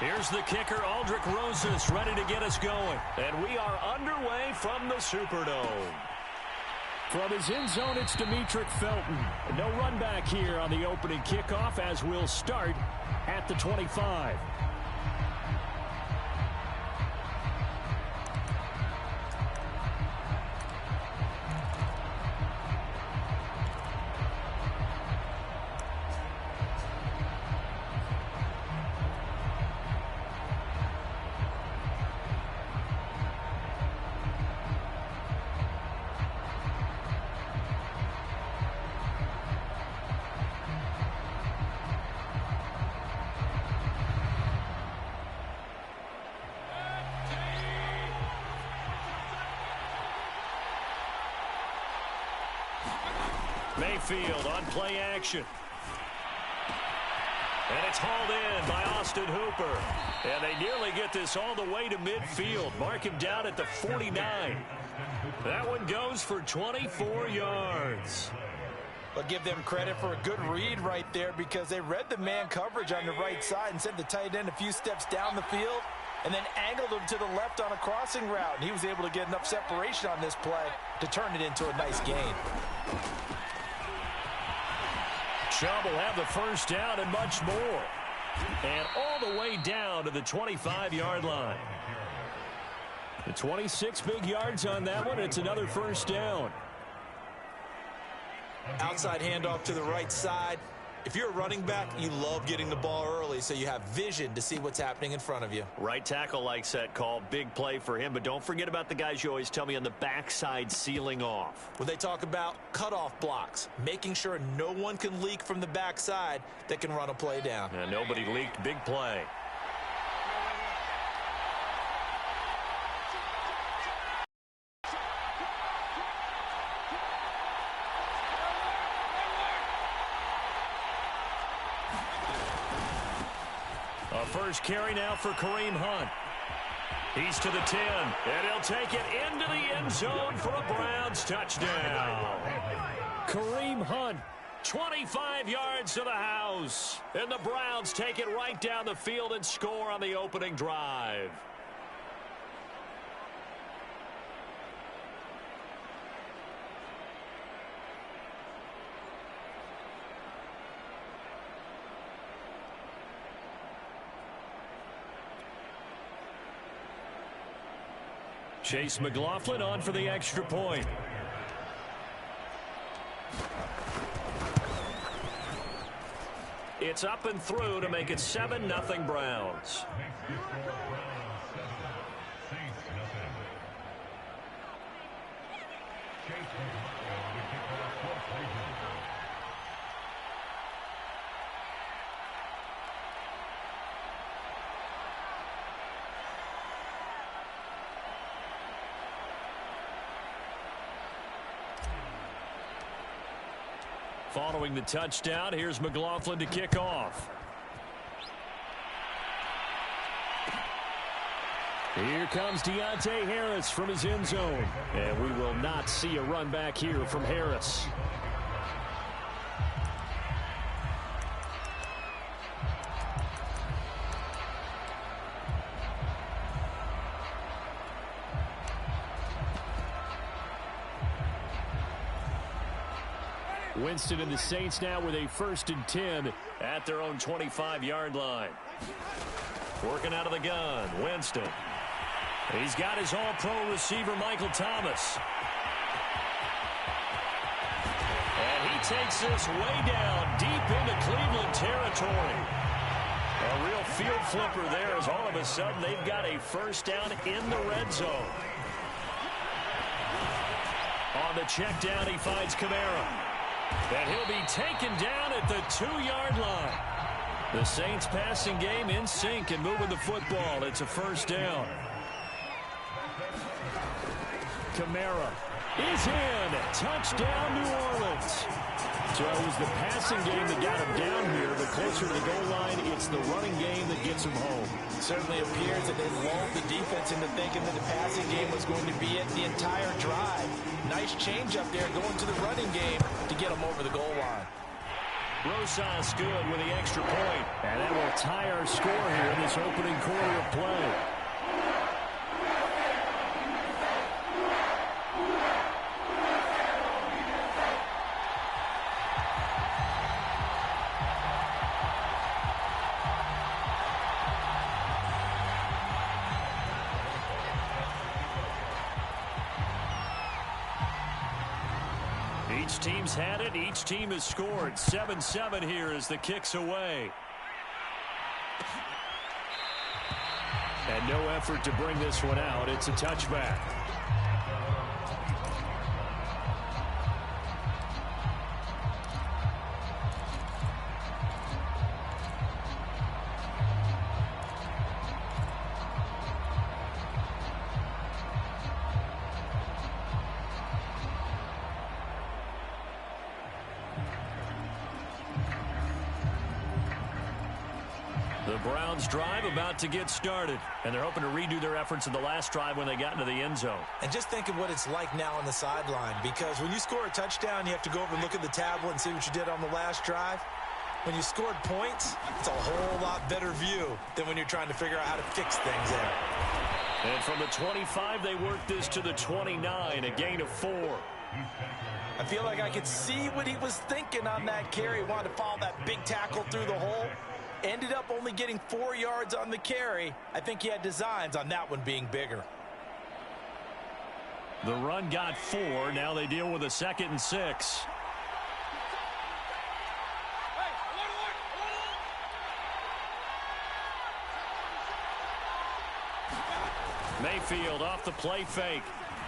Here's the kicker, Aldrich Rosas, ready to get us going. And we are underway from the Superdome. From his end zone, it's Demetric Felton. No run back here on the opening kickoff as we'll start at the 25. Mayfield on play action. And it's hauled in by Austin Hooper. And they nearly get this all the way to midfield. Mark him down at the 49. That one goes for 24 yards. But give them credit for a good read right there because they read the man coverage on the right side and sent the tight end a few steps down the field and then angled him to the left on a crossing route. And he was able to get enough separation on this play to turn it into a nice gain. Chubb will have the first down and much more. And all the way down to the 25-yard line. The 26 big yards on that one. It's another first down. Outside handoff to the right side. If you're a running back, you love getting the ball early so you have vision to see what's happening in front of you. Right tackle likes that call. Big play for him. But don't forget about the guys you always tell me on the backside sealing off. When they talk about cutoff blocks, making sure no one can leak from the backside that can run a play down. And nobody leaked. Big play. First carry now for Kareem Hunt. He's to the 10, and he'll take it into the end zone for a Browns touchdown. Kareem Hunt, 25 yards to the house, and the Browns take it right down the field and score on the opening drive. Chase McLaughlin on for the extra point. It's up and through to make it 7-0 Browns. Following the touchdown, here's McLaughlin to kick off. Here comes Deontay Harris from his end zone. And we will not see a run back here from Harris. Winston and the Saints now with a 1st and 10 at their own 25-yard line. Working out of the gun, Winston. He's got his all-pro receiver, Michael Thomas. And he takes this way down deep into Cleveland territory. A real field flipper there as all of a sudden they've got a first down in the red zone. On the check down, he finds Kamara. And he'll be taken down at the 2-yard line. The Saints passing game in sync and moving the football. It's a first down. Kamara is in. Touchdown, New Orleans. So it was the passing game that got him down here, but closer to the goal line, it's the running game that gets him home. It certainly appears that they lulled the defense into thinking that the passing game was going to be it the entire drive. Nice change up there going to the running game to get him over the goal line. Rosas good with the extra point. And that will tie our score here in this opening quarter of play. Each team's had it. Each team has scored. 7-7 here as the kick's away. And no effort to bring this one out. It's a touchback. The Browns drive about to get started, and they're hoping to redo their efforts in the last drive when they got into the end zone. And just think of what it's like now on the sideline, because when you score a touchdown, you have to go over and look at the tablet and see what you did on the last drive. When you scored points, it's a whole lot better view than when you're trying to figure out how to fix things there. And from the 25, they work this to the 29, a gain of 4. I feel like I could see what he was thinking on that carry. He wanted to follow that big tackle through the hole. Ended up only getting 4 yards on the carry. I think he had designs on that one being bigger. The run got 4. Now they deal with a 2nd and 6. Mayfield off the play fake.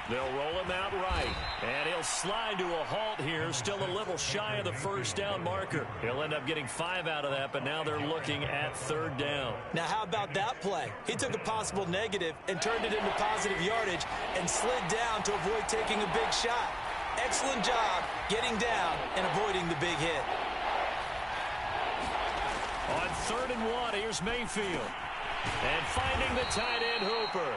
They'll roll him out right, and he'll slide to a halt here, still a little shy of the first down marker. He'll end up getting 5 out of that, but now they're looking at 3rd down. Now, how about that play? He took a possible negative and turned it into positive yardage and slid down to avoid taking a big shot. Excellent job getting down and avoiding the big hit. On 3rd and 1, here's Mayfield. And finding the tight end Hooper.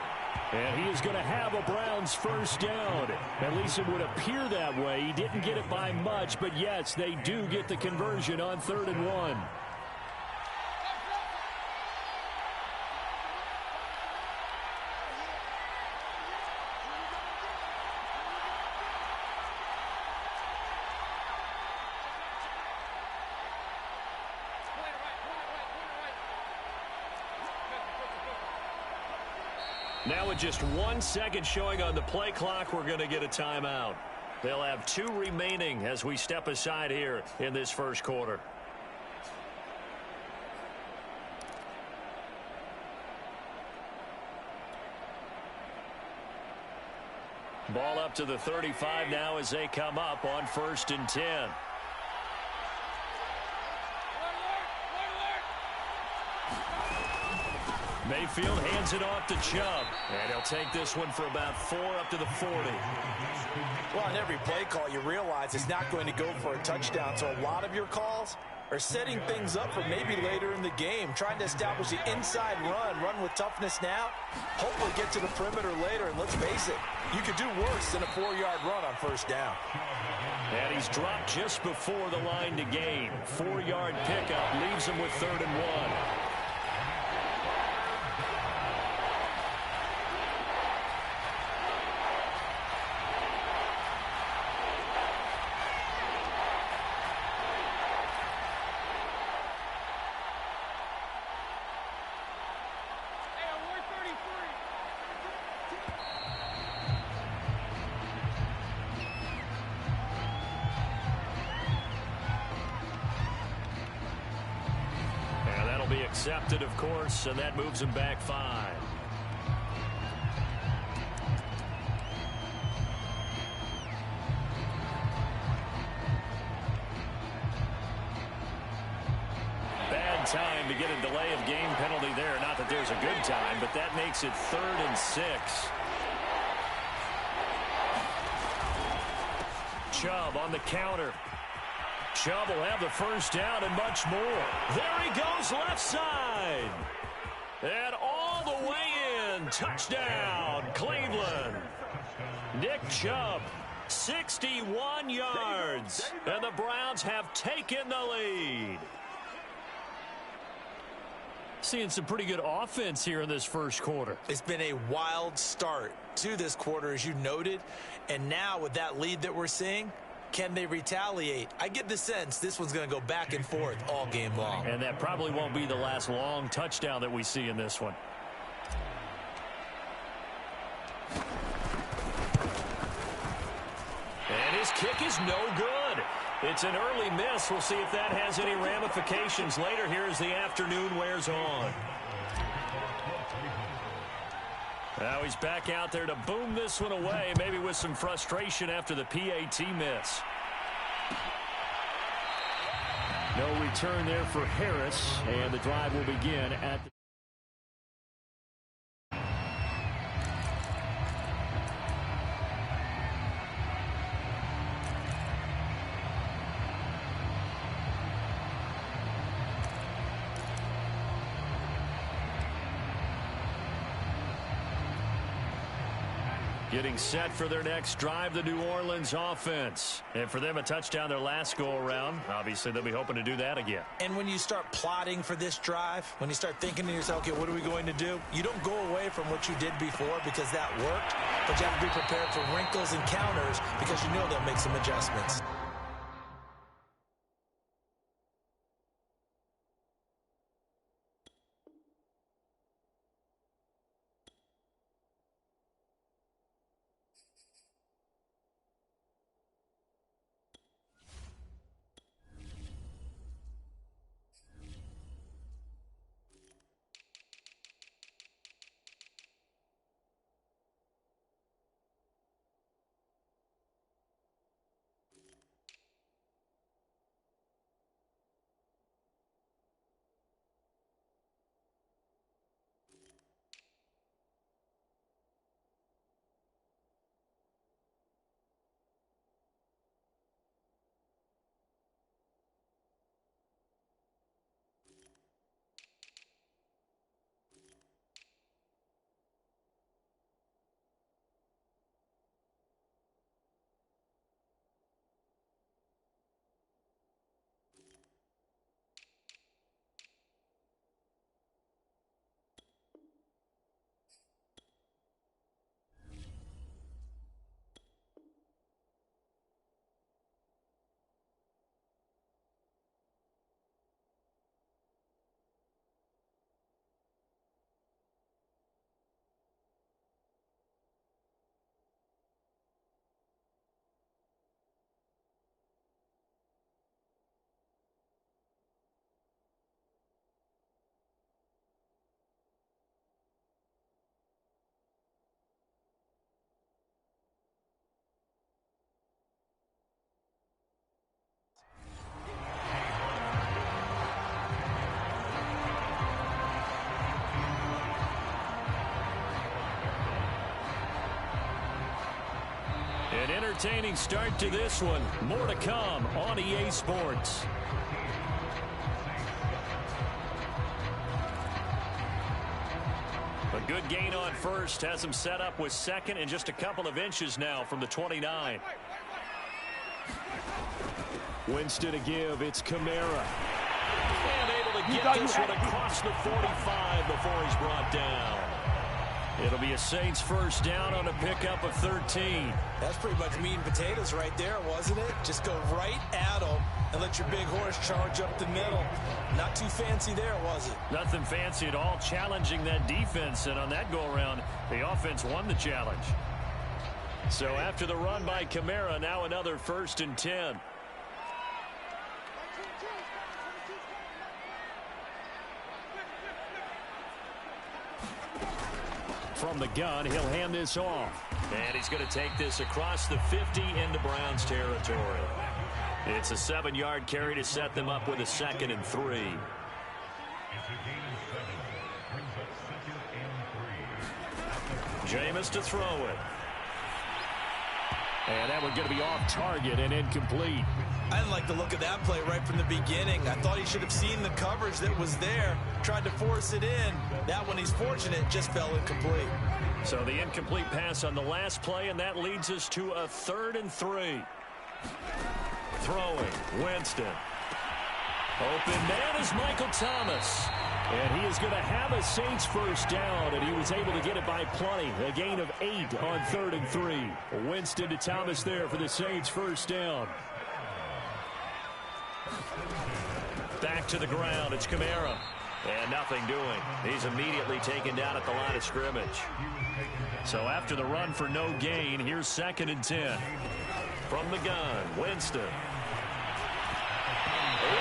And he is going to have a Browns first down. At least it would appear that way. He didn't get it by much, but yes, they do get the conversion on 3rd and 1. Now with just 1 second showing on the play clock, we're going to get a timeout. They'll have 2 remaining as we step aside here in this first quarter. Ball up to the 35 now as they come up on 1st and 10. Mayfield hands it off to Chubb, and he'll take this one for about 4 up to the 40. Well, on every play call, you realize it's not going to go for a touchdown, so a lot of your calls are setting things up for maybe later in the game, trying to establish the inside run with toughness now, hopefully get to the perimeter later, and let's face it, you could do worse than a 4-yard run on 1st down. And he's dropped just before the line to gain. 4-yard pickup leaves him with 3rd and 1. Accepted, of course, and that moves him back 5. Bad time to get a delay of game penalty there. Not that there's a good time, but that makes it 3rd and 6. Chubb on the counter. Chubb will have the first down and much more. There he goes left side. And all the way in. Touchdown, Cleveland. Nick Chubb 61 yards. And the Browns have taken the lead. Seeing some pretty good offense here in this first quarter. It's been a wild start to this quarter, as you noted. And now with that lead that we're seeing, can they retaliate? I get the sense this one's going to go back and forth all game long. And that probably won't be the last long touchdown that we see in this one. And his kick is no good. It's an early miss. We'll see if that has any ramifications later here as the afternoon wears on. Now he's back out there to boom this one away, maybe with some frustration after the PAT miss. No return there for Harris, and the drive will begin at the getting set for their next drive, the New Orleans offense. And for them, a touchdown their last go-around. Obviously, they'll be hoping to do that again. And when you start plotting for this drive, when you start thinking to yourself, okay, what are we going to do? You don't go away from what you did before because that worked, but you have to be prepared for wrinkles and counters because you know they'll make some adjustments. An entertaining start to this one. More to come on EA Sports. A good gain on first. Has him set up with second and just a couple of inches now from the 29. Winston to give. It's Kamara. And able to get this one across the 45 before he's brought down. It'll be a Saints first down on a pickup of 13. That's pretty much meat and potatoes right there, wasn't it? Just go right at them and let your big horse charge up the middle. Not too fancy there, was it? Nothing fancy at all, challenging that defense. And on that go-around, the offense won the challenge. So after the run by Kamara, now another 1st and 10. From the gun, he'll hand this off. And he's going to take this across the 50 into Browns territory. It's a 7-yard carry to set them up with a 2nd and 3. Jameis to throw it. And that one's going to be off target and incomplete. I didn't like the look of that play right from the beginning. I thought he should have seen the coverage that was there, tried to force it in. That one, he's fortunate, just fell incomplete. So the incomplete pass on the last play, and that leads us to a 3rd and 3. Throwing, Winston. Open man is Michael Thomas. And he is going to have a Saints first down, and he was able to get it by plenty. A gain of 8 on 3rd and 3. Winston to Thomas there for the Saints first down. Back to the ground. It's Kamara. And nothing doing. He's immediately taken down at the line of scrimmage. So after the run for no gain, here's 2nd and 10. From the gun, Winston.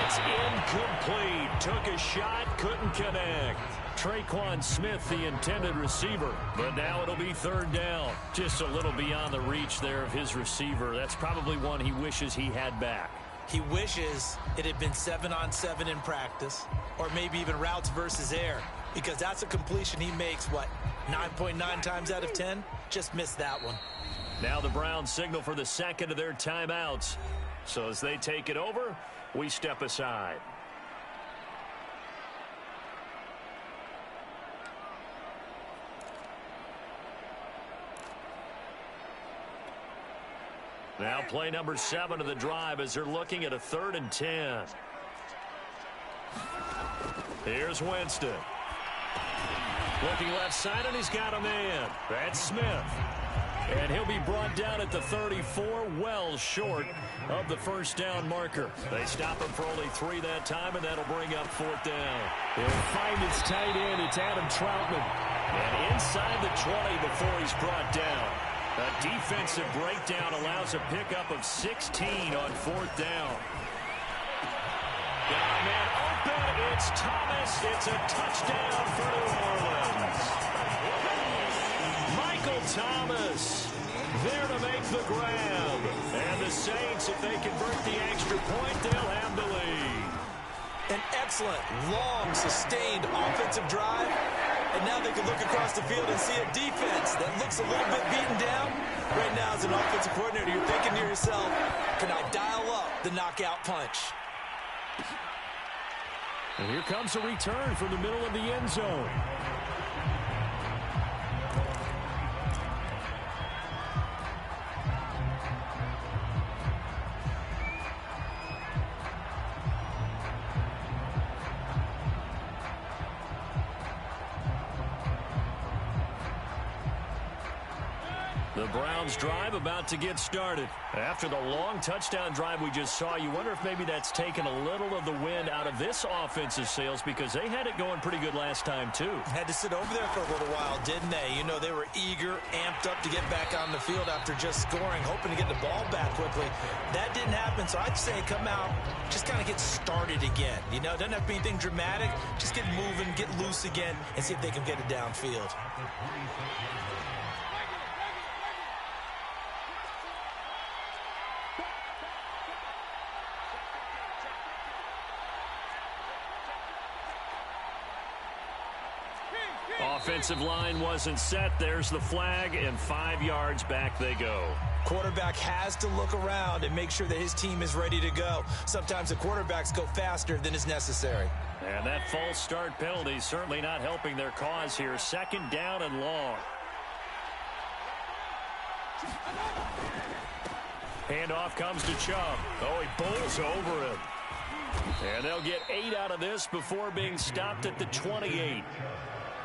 It's incomplete. Took a shot, couldn't connect. Traquan Smith, the intended receiver. But now it'll be 3rd down. Just a little beyond the reach there of his receiver. That's probably one he wishes he had back. He wishes it had been 7-on-7 in practice, or maybe even routes versus air, because that's a completion he makes, 9.9 times out of 10? Just missed that one. Now the Browns signal for the 2nd of their timeouts. So as they take it over, we step aside. Now play number 7 of the drive as they're looking at a 3rd and 10. Here's Winston. Looking left side, and he's got a man. That's Smith. And he'll be brought down at the 34, well short of the first down marker. They stop him for only 3 that time, and that'll bring up 4th down. He'll find his tight end. It's Adam Troutman. And inside the 20 before he's brought down. A defensive breakdown allows a pickup of 16 on 4th down. Got a man open. It's Thomas. It's a touchdown for New Orleans. Michael Thomas there to make the grab. And the Saints, if they convert the extra point, they'll have the lead. An excellent, long, sustained offensive drive. And now they can look across the field and see a defense that looks a little bit beaten down. Right now, as an offensive coordinator, you're thinking to yourself, can I dial up the knockout punch? And here comes a return from the middle of the end zone. The Browns drive about to get started. After the long touchdown drive we just saw, you wonder if maybe that's taken a little of the wind out of this offensive sails, because they had it going pretty good last time too. Had to sit over there for a little while, didn't they? You know, they were eager, amped up to get back on the field after just scoring, hoping to get the ball back quickly. That didn't happen, so I'd say come out, just kind of get started again. You know, doesn't have to be anything dramatic. Just get moving, get loose again, and see if they can get it downfield. Offensive line wasn't set. There's the flag, and 5 yards back they go. Quarterback has to look around and make sure that his team is ready to go. Sometimes the quarterbacks go faster than is necessary. And that false start penalty certainly not helping their cause here. 2nd down and long. Handoff comes to Chubb. Oh, he bowls over him. And they'll get 8 out of this before being stopped at the 28.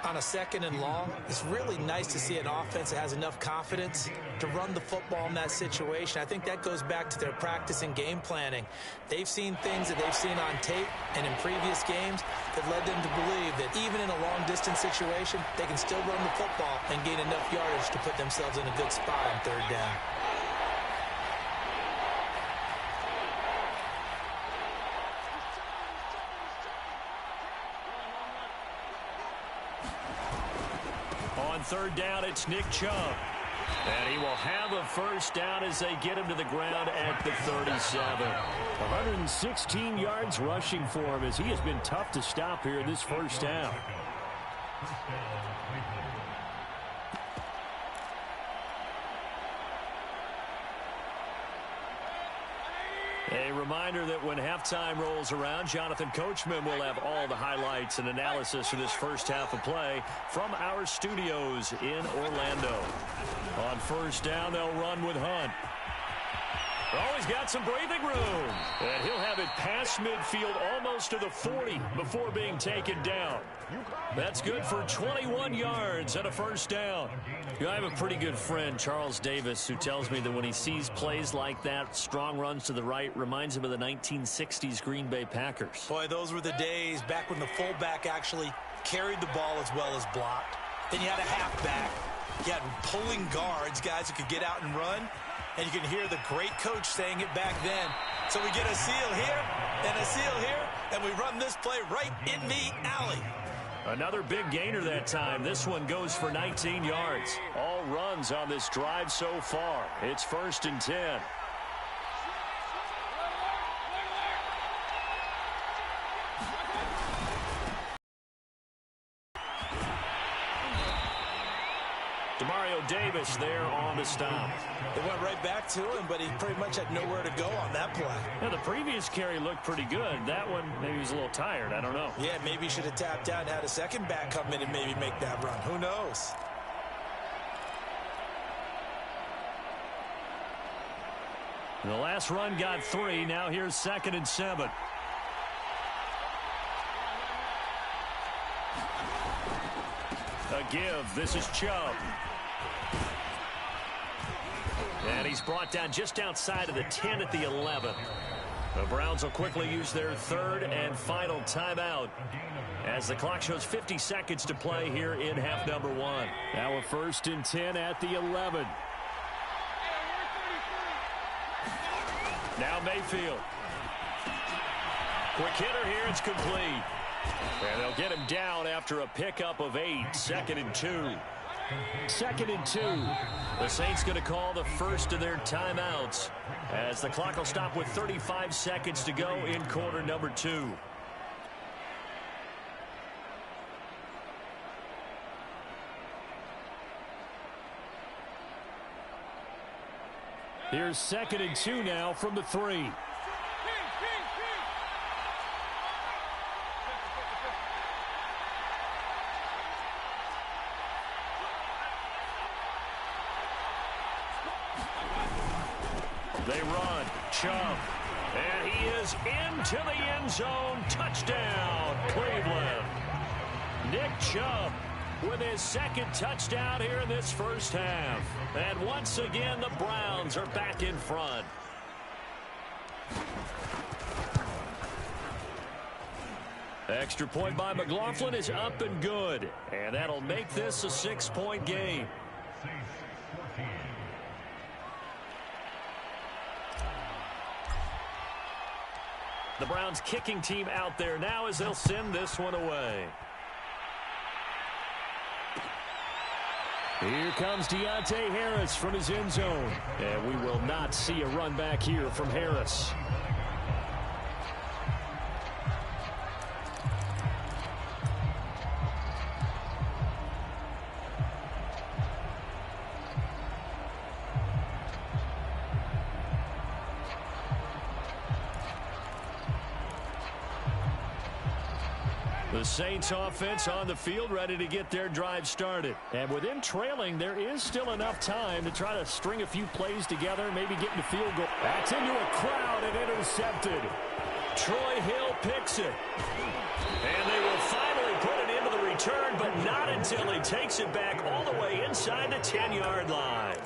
On a 2nd and long, it's really nice to see an offense that has enough confidence to run the football in that situation. I think that goes back to their practice and game planning. They've seen things that they've seen on tape and in previous games that led them to believe that even in a long-distance situation, they can still run the football and gain enough yardage to put themselves in a good spot on 3rd down. On 3rd down, it's Nick Chubb. And he will have a first down as they get him to the ground at the 37. 116 yards rushing for him, as he has been tough to stop here in this first down. A reminder that when halftime rolls around, Jonathan Coachman will have all the highlights and analysis of this first half of play from our studios in Orlando. On first down, they'll run with Hunt. Oh, he's got some breathing room. And he'll have it past midfield almost to the 40 before being taken down. That's good for 21 yards and a first down. I have a pretty good friend, Charles Davis, who tells me that when he sees plays like that, strong runs to the right, reminds him of the 1960s Green Bay Packers. Boy, those were the days back when the fullback actually carried the ball as well as blocked. Then you had a halfback. You had pulling guards, guys who could get out and run. And you can hear the great coach saying it back then. So we get a seal here and a seal here, and we run this play right in the alley. Another big gainer that time. This one goes for 19 yards. All runs on this drive so far. It's 1st and 10. Demario Davis there on the stop. They went right back to him, but he pretty much had nowhere to go on that play. Yeah, the previous carry looked pretty good. That one, maybe he was a little tired. I don't know. Yeah, maybe he should have tapped out and had a second back come in and maybe make that run. Who knows? The last run got 3. Now here's 2nd and 7. A give. This is Chubb. And he's brought down just outside of the 10 at the 11. The Browns will quickly use their 3rd and final timeout as the clock shows 50 seconds to play here in half number 1. Now a 1st and 10 at the 11. Now Mayfield. Quick hitter here. It's complete. And they'll get him down after a pickup of 8. 2nd and 2. 2nd and 2. The Saints going to call the first of their timeouts as the clock will stop with 35 seconds to go in quarter number 2. Here's 2nd and 2 now from the 3. They run. Chubb. And he is into the end zone. Touchdown, Cleveland. Nick Chubb with his 2nd touchdown here in this first half. And once again, the Browns are back in front. Extra point by McLaughlin is up and good. And that'll make this a 6-point game. The Browns kicking team out there now as they'll send this one away. Here comes Deontay Harris from his end zone. And we will not see a run back here from Harris. The Saints offense on the field ready to get their drive started. And with them trailing, there is still enough time to try to string a few plays together, maybe get in the field goal. That's into a crowd and intercepted. Troy Hill picks it. And they will finally put it into the return, but not until he takes it back all the way inside the 10-yard line.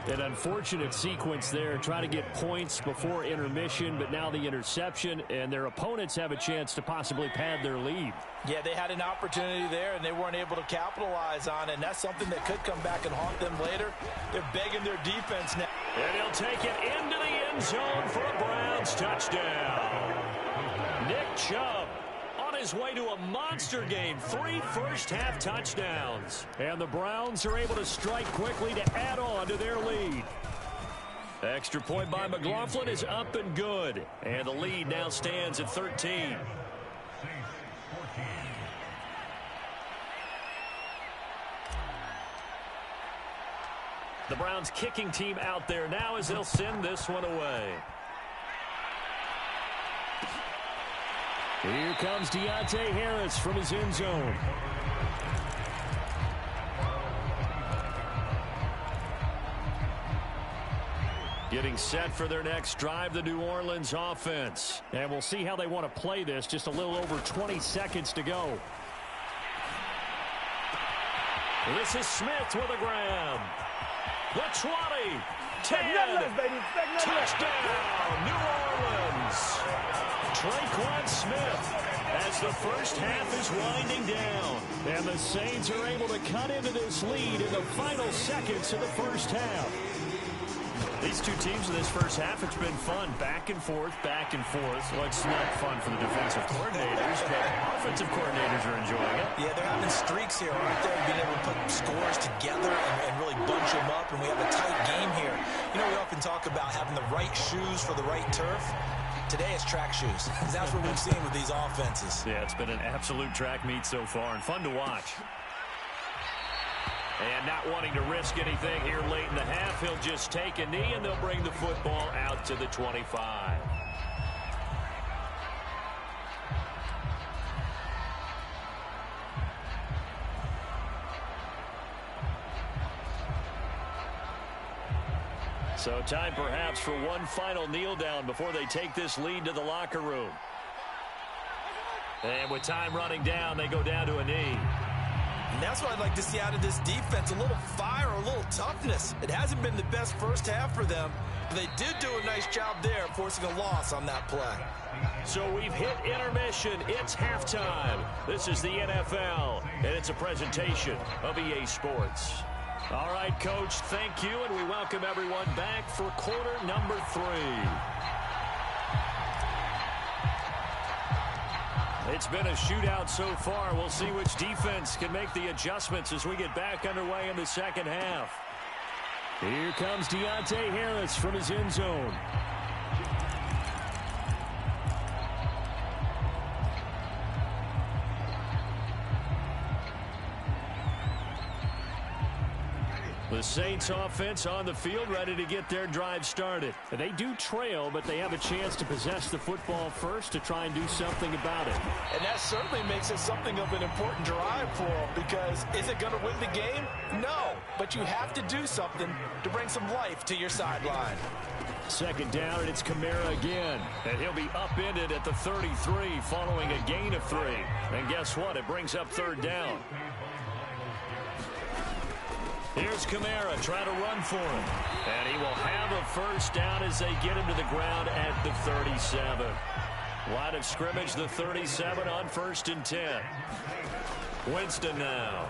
An unfortunate sequence there, trying to get points before intermission, but now the interception, and their opponents have a chance to possibly pad their lead. Yeah, they had an opportunity there, and they weren't able to capitalize on it, and that's something that could come back and haunt them later. They're begging their defense now. And he'll take it into the end zone for a Browns touchdown. Nick Chubb on his way to a monster game. 3 first-half touchdowns. And the Browns are able to strike quickly to add on to their lead. Extra point by McLaughlin is up and good. And the lead now stands at 13. The Browns kicking team out there now as they'll send this one away. Here comes Deontay Harris from his end zone. Getting set for their next drive, the New Orleans offense. And we'll see how they want to play this. Just a little over 20 seconds to go. This is Smith with a grab. The 20, 10, touchdown, New Orleans. Traquan Smith as the first half is winding down. And the Saints are able to cut into this lead in the final seconds of the first half. These two teams in this first half, it's been fun. Back and forth, back and forth. Well, it's not fun for the defensive coordinators, but offensive coordinators are enjoying it. Yeah, they're having streaks here, aren't they? Being able to put scores together and really bunch them up, and we have a tight game here. You know, we often talk about having the right shoes for the right turf. Today it's track shoes. That's what we've seen with these offenses. Yeah, it's been an absolute track meet so far, and fun to watch. And not wanting to risk anything here late in the half, he'll just take a knee, and they'll bring the football out to the 25. So time perhaps for one final kneel down before they take this lead to the locker room. And with time running down, they go down to a knee. And that's what I'd like to see out of this defense, a little fire, a little toughness. It hasn't been the best first half for them, but they did do a nice job there, forcing a loss on that play. So we've hit intermission. It's halftime. This is the NFL, and it's a presentation of EA Sports. All right, Coach, thank you, and we welcome everyone back for quarter number 3. It's been a shootout so far. We'll see which defense can make the adjustments as we get back underway in the second half. Here comes Deontay Harris from his end zone. The Saints offense on the field, ready to get their drive started. They do trail, but they have a chance to possess the football first to try and do something about it. And that certainly makes it something of an important drive for them, because is it going to win the game? No, but you have to do something to bring some life to your sideline. Second down, and it's Kamara again. And he'll be upended at the 33 following a gain of 3. And guess what? It brings up third down. Here's Kamara trying to run for him. And he will have a first down as they get him to the ground at the 37. Line of scrimmage, the 37 on 1st and 10. Winston now.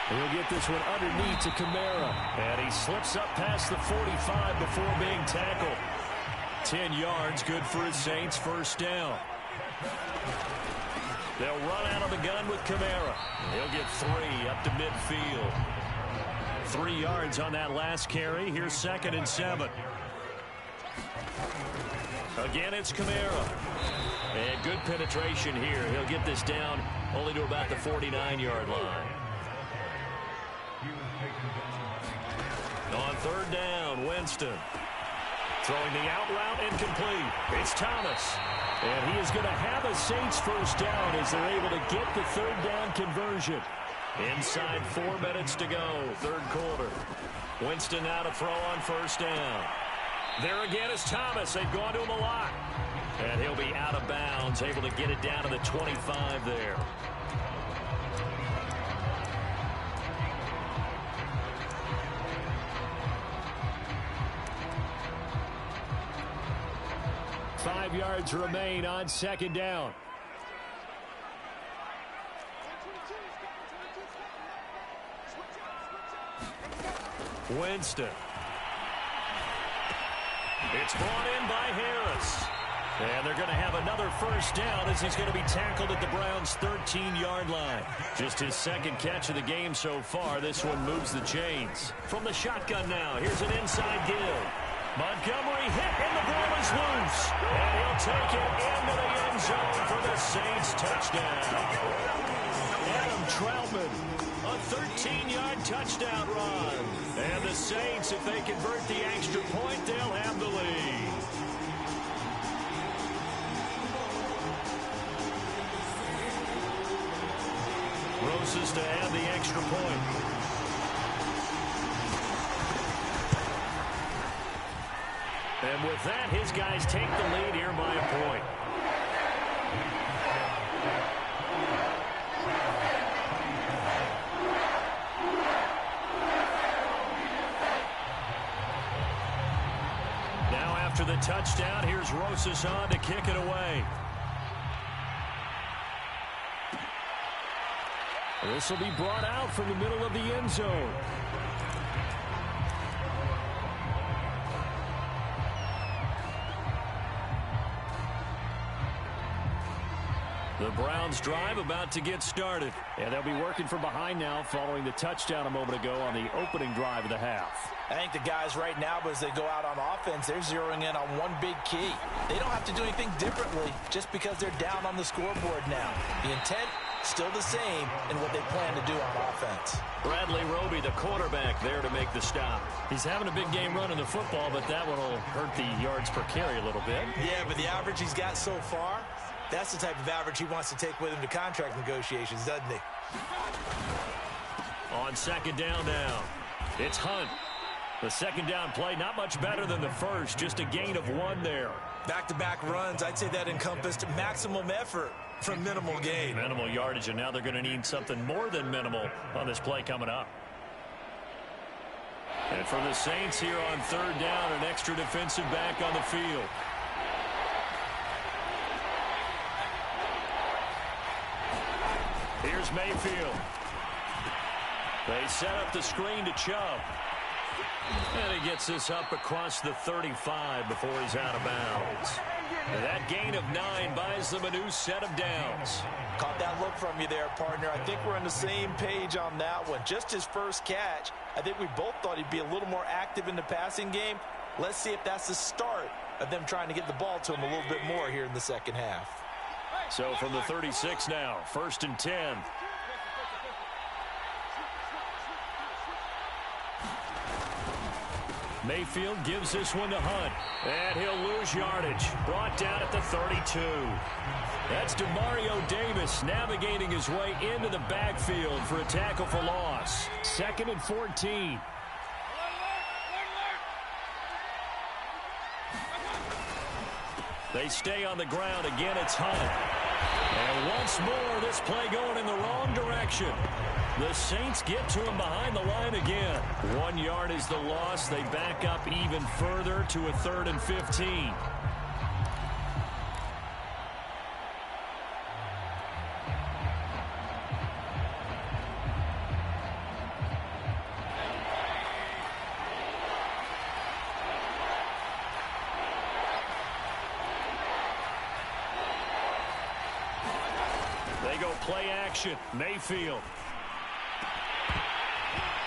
He'll get this one underneath to Kamara. And he slips up past the 45 before being tackled. 10 yards, good for his Saints, first down. They'll run out of the gun with Kamara. He'll get 3 up to midfield. 3 yards on that last carry. Here's 2nd and 7. Again, it's Kamara. And good penetration here. He'll get this down only to about the 49-yard line. On 3rd down, Winston. Throwing the out route, incomplete. It's Thomas. And he is going to have a Saints first down as they're able to get the 3rd down conversion. Inside 4 minutes to go, 3rd quarter. Winston now to throw on 1st down. There again is Thomas. They've gone to him a lot. And he'll be out of bounds, able to get it down to the 25 there. Five yards remain on 2nd down. Winston. It's brought in by Harris. And they're going to have another first down as he's going to be tackled at the Browns' 13-yard line. Just his 2nd catch of the game so far. This one moves the chains. From the shotgun now, here's an inside give. Montgomery hit, and the ball is loose. And he'll take it into the end zone for the Saints touchdown. Adam Troutman, a 13-yard touchdown run. And the Saints, if they convert the extra point, they'll have the lead. Roses to add the extra point. And with that, his guys take the lead here by a point. Now after the touchdown, here's Roses on to kick it away. This will be brought out from the middle of the end zone. The Browns drive about to get started. And they'll be working from behind now following the touchdown a moment ago on the opening drive of the half. I think the guys right now, as they go out on offense, they're zeroing in on one big key. They don't have to do anything differently just because they're down on the scoreboard now. The intent, still the same in what they plan to do on offense. Bradley Roby, the quarterback, there to make the stop. He's having a big game running the football, but that one will hurt the yards per carry a little bit. Yeah, but the average he's got so far, that's the type of average he wants to take with him to contract negotiations, doesn't he? On second down now, it's Hunt. The second down play, not much better than the first, just a gain of 1 there. Back-to-back runs, I'd say that encompassed maximum effort for minimal gain. Minimal yardage, and now they're going to need something more than minimal on this play coming up. And for the Saints here on third down, an extra defensive back on the field. Here's Mayfield. They set up the screen to Chubb. And he gets this up across the 35 before he's out of bounds. And that gain of 9 buys them a new set of downs. Caught that look from you there, partner. I think we're on the same page on that one. Just his first catch, I think we both thought he'd be a little more active in the passing game. Let's see if that's the start of them trying to get the ball to him a little bit more here in the second half. So from the 36 now, 1st and 10. Mayfield gives this one to Hunt. And he'll lose yardage. Brought down at the 32. That's DeMario Davis navigating his way into the backfield for a tackle for loss. 2nd and 14. They stay on the ground. Again, it's Hunt. And once more, this play going in the wrong direction. The Saints get to him behind the line again. 1 yard is the loss. They back up even further to a 3rd and 15. They go play action. Mayfield.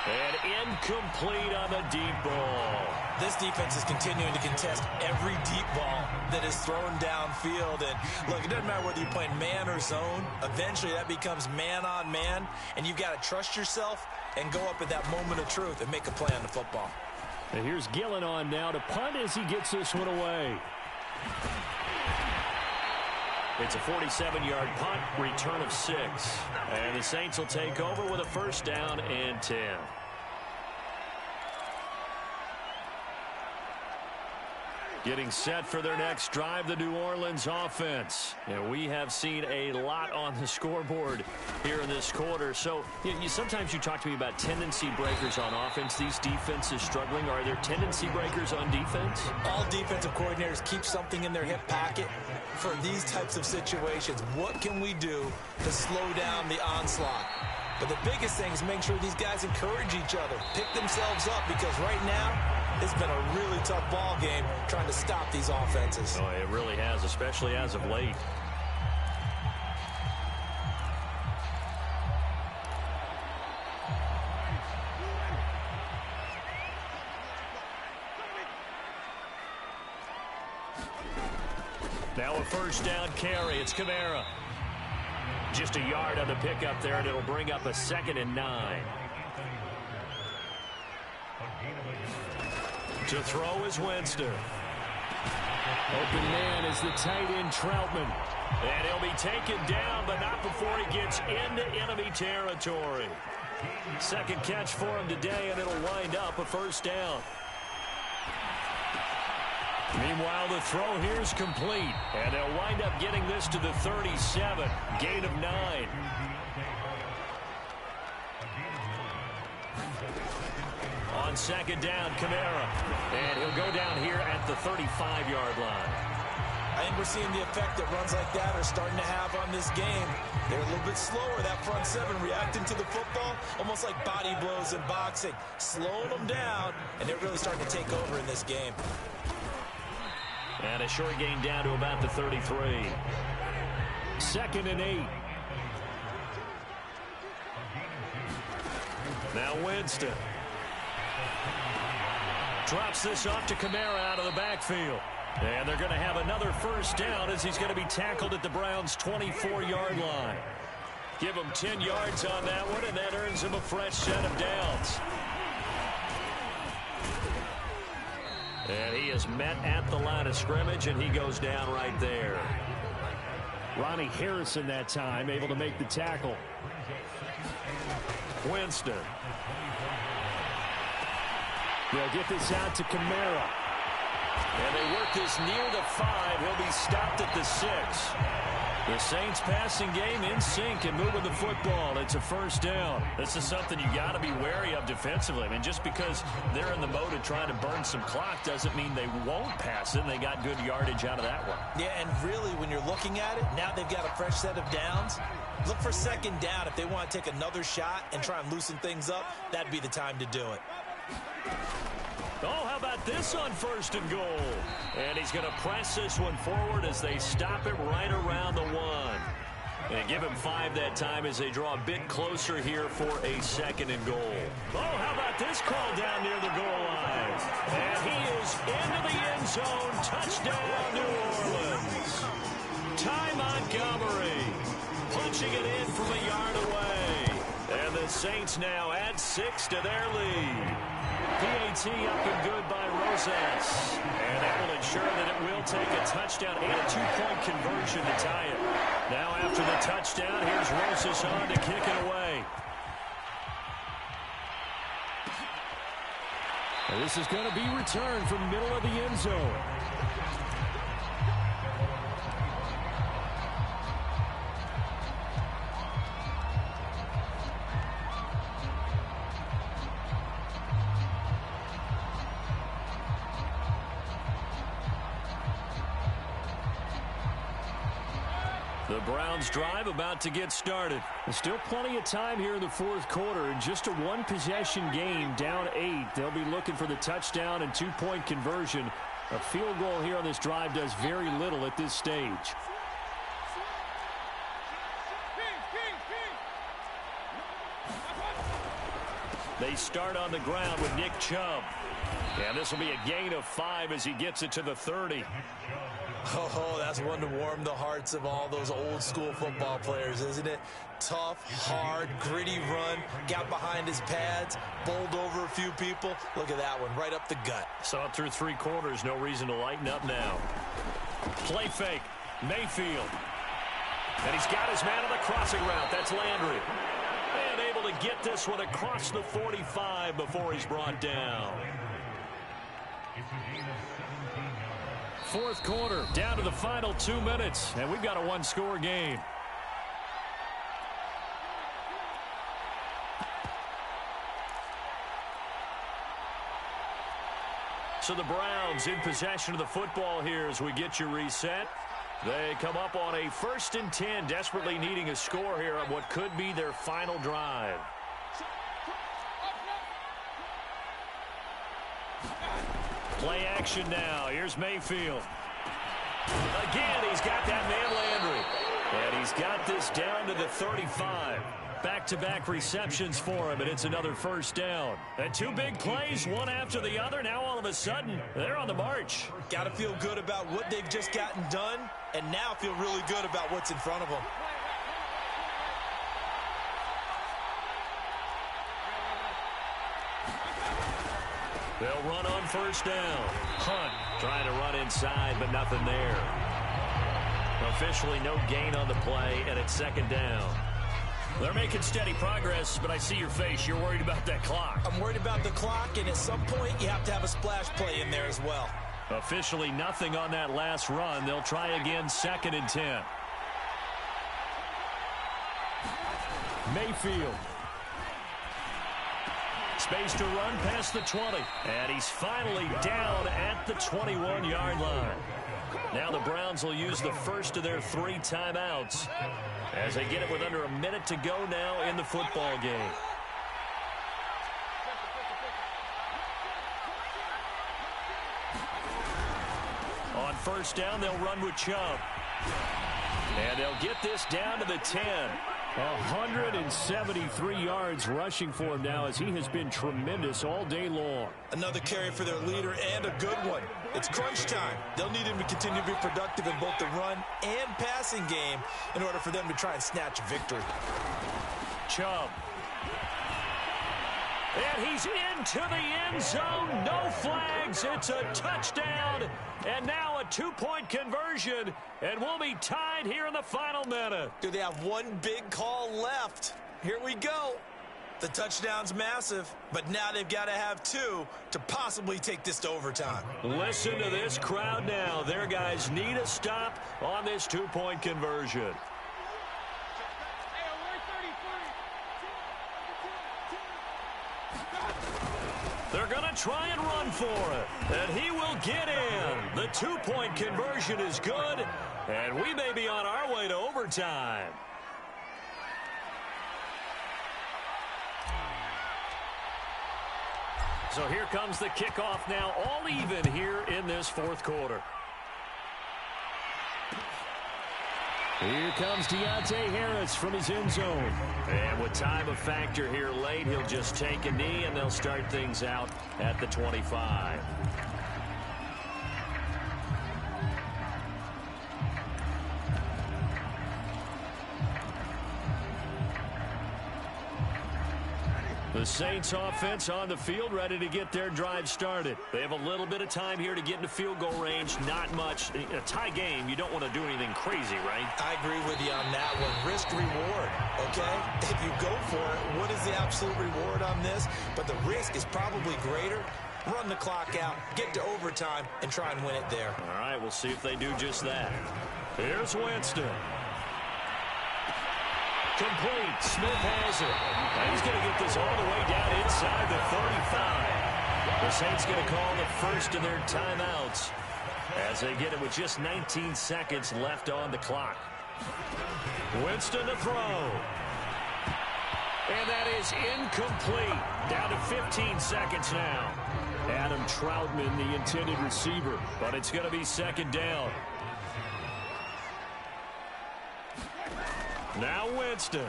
And incomplete on the deep ball. This defense is continuing to contest every deep ball that is thrown downfield. And look, it doesn't matter whether you're playing man or zone. Eventually that becomes man on man. And you've got to trust yourself and go up at that moment of truth and make a play on the football. And here's Gillen on now to punt as he gets this one away. It's a 47-yard punt, return of 6. And the Saints will take over with a 1st down and 10. Getting set for their next drive, the New Orleans offense. And we have seen a lot on the scoreboard here in this quarter. So sometimes you talk to me about tendency breakers on offense. These defenses struggling. Are there tendency breakers on defense? All defensive coordinators keep something in their hip pocket for these types of situations. What can we do to slow down the onslaught? But the biggest thing is make sure these guys encourage each other, pick themselves up, because right now, it's been a really tough ball game trying to stop these offenses. Oh, it really has, especially as of late. Now a 1st down carry. It's Kamara. Just a yard on the pickup there, and it'll bring up a 2nd and 9. To throw is Winston. Open man is the tight end Troutman. And he'll be taken down, but not before before he gets into enemy territory. Second catch for him today, and it'll wind up a first down. Meanwhile, the throw here is complete, and they'll wind up getting this to the 37, gain of 9. On second down, Kamara, and he'll go down here at the 35-yard line. I think we're seeing the effect that runs like that are starting to have on this game. They're a little bit slower, that front seven, reacting to the football, almost like body blows in boxing, slowing them down, and they're really starting to take over in this game. And a short gain down to about the 33. 2nd and 8. Now Winston. Drops this off to Kamara out of the backfield. And they're going to have another first down as he's going to be tackled at the Browns' 24-yard line. Give him 10 yards on that one, and that earns him a fresh set of downs. And he is met at the line of scrimmage, and he goes down right there. Ronnie Harrison that time able to make the tackle. Winston. They'll get this out to Kamara. And they work this near the 5. He'll be stopped at the 6. The Saints passing game in sync and moving the football. It's a first down. This is something you got to be wary of defensively. I mean, just because they're in the mode of trying to burn some clock doesn't mean they won't pass it. And they got good yardage out of that one. Yeah, and really, when you're looking at it, now they've got a fresh set of downs. Look for second down. If they want to take another shot and try and loosen things up, that'd be the time to do it. Oh, how about this on 1st and goal? And he's going to press this one forward as they stop it right around the 1. And give him 5 that time as they draw a bit closer here for a 2nd and goal. Oh, how about this call down near the goal line? And he is into the end zone. Touchdown, New Orleans. Ty Montgomery punching it in from a yard away. And the Saints now add 6 to their lead. PAT up and good by Rosas. And that will ensure that it will take a touchdown and a 2-point conversion to tie it. Now after the touchdown, here's Rosas on to kick it away. And this is going to be returned from middle of the end zone. The Browns drive about to get started. There's still plenty of time here in the 4th quarter. In just a 1-possession game, down 8. They'll be looking for the touchdown and 2-point conversion. A field goal here on this drive does very little at this stage. They start on the ground with Nick Chubb. And this will be a gain of 5 as he gets it to the 30. Oh, that's one to warm the hearts of all those old school football players, isn't it? Tough, hard, gritty run, got behind his pads, bowled over a few people. Look at that one, right up the gut. Saw it through 3 quarters, no reason to lighten up now. Play fake, Mayfield. And he's got his man on the crossing route, that's Landry. And able to get this one across the 45 before he's brought down. 4th quarter, down to the final 2 minutes, and we've got a 1-score game. So the Browns in possession of the football here as we get you reset. They come up on a 1st and 10, desperately needing a score here on what could be their final drive. Play action now. Here's Mayfield. Again, he's got that man Landry. And he's got this down to the 35. Back-to-back receptions for him, and it's another first down. And 2 big plays, one after the other. Now all of a sudden, they're on the march. Got to feel good about what they've just gotten done, and now feel really good about what's in front of them. They'll run on first down. Hunt trying to run inside, but nothing there. Officially no gain on the play, and it's second down. They're making steady progress, but I see your face. You're worried about that clock. I'm worried about the clock, and at some point you have to have a splash play in there as well. Officially nothing on that last run. They'll try again, 2nd and 10. Mayfield. Space to run past the 20. And he's finally down at the 21-yard line. Now the Browns will use the first of their 3 timeouts as they get it with under a minute to go now in the football game. On first down, they'll run with Chubb. And they'll get this down to the 10. 173 yards rushing for him now as he has been tremendous all day long. Another carry for their leader and a good one. It's crunch time. They'll need him to continue to be productive in both the run and passing game in order for them to try and snatch a victory. Chubb. And he's into the end zone. No flags. It's a touchdown. And now a 2-point conversion. And we'll be tied here in the final minute. Do they have one big call left? Here we go. The touchdown's massive, but now they've got to have 2 to possibly take this to overtime. Listen to this crowd now. Their guys need a stop on this 2-point conversion. They're going to try and run for it, and he will get in. The 2-point conversion is good, and we may be on our way to overtime. So here comes the kickoff now, all even here in this 4th quarter. Here comes Deontay Harris from his end zone. And with time a factor here late, he'll just take a knee, and they'll start things out at the 25. The Saints offense on the field, ready to get their drive started. They have a little bit of time here to get into field goal range, not much. In a tie game, you don't want to do anything crazy, right? I agree with you on that one. Risk reward, okay? If you go for it, what is the absolute reward on this? But the risk is probably greater. Run the clock out, get to overtime, and try and win it there. All right, we'll see if they do just that. Here's Winston. Complete. Smith has it. And he's going to get this all the way down inside the 35. The Saints going to call the first of their timeouts as they get it with just 19 seconds left on the clock. Winston to throw. And that is incomplete. Down to 15 seconds now. Adam Troutman, the intended receiver. But it's going to be second down. Now Winston.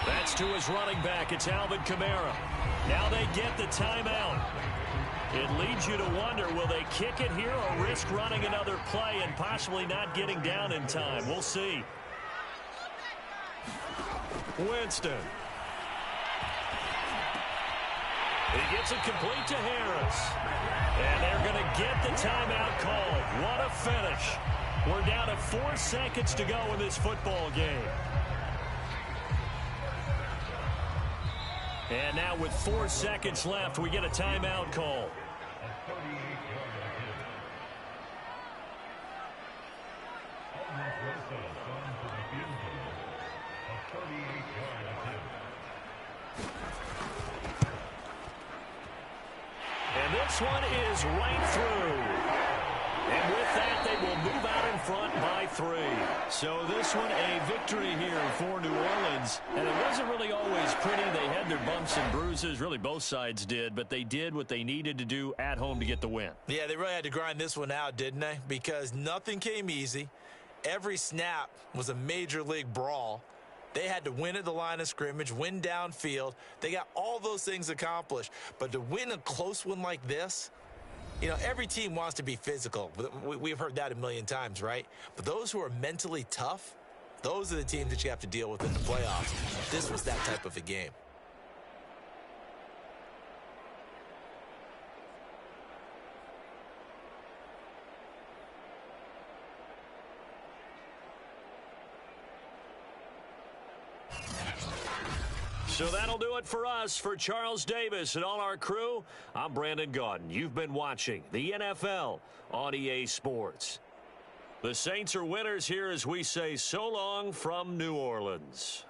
That's to his running back. It's Alvin Kamara. Now they get the timeout. It leads you to wonder, will they kick it here or risk running another play and possibly not getting down in time? We'll see. Winston. He gets it complete to Harris. And they're going to get the timeout called. What a finish. We're down to 4 seconds to go in this football game. And now with 4 seconds left, we get a timeout call. And this one is right through. And with that, they will move out in front by 3. So this one, a victory here for New Orleans. And it wasn't really always pretty. They had their bumps and bruises. Really, both sides did. But they did what they needed to do at home to get the win. Yeah, they really had to grind this one out, didn't they? Because nothing came easy. Every snap was a major league brawl. They had to win at the line of scrimmage, win downfield. They got all those things accomplished. But to win a close one like this, you know, every team wants to be physical. We've heard that a million times, right? But those who are mentally tough, those are the teams that you have to deal with in the playoffs. This was that type of a game. So that'll do it for us. For Charles Davis and all our crew, I'm Brandon Gaudin. You've been watching the NFL on EA Sports. The Saints are winners here as we say so long from New Orleans.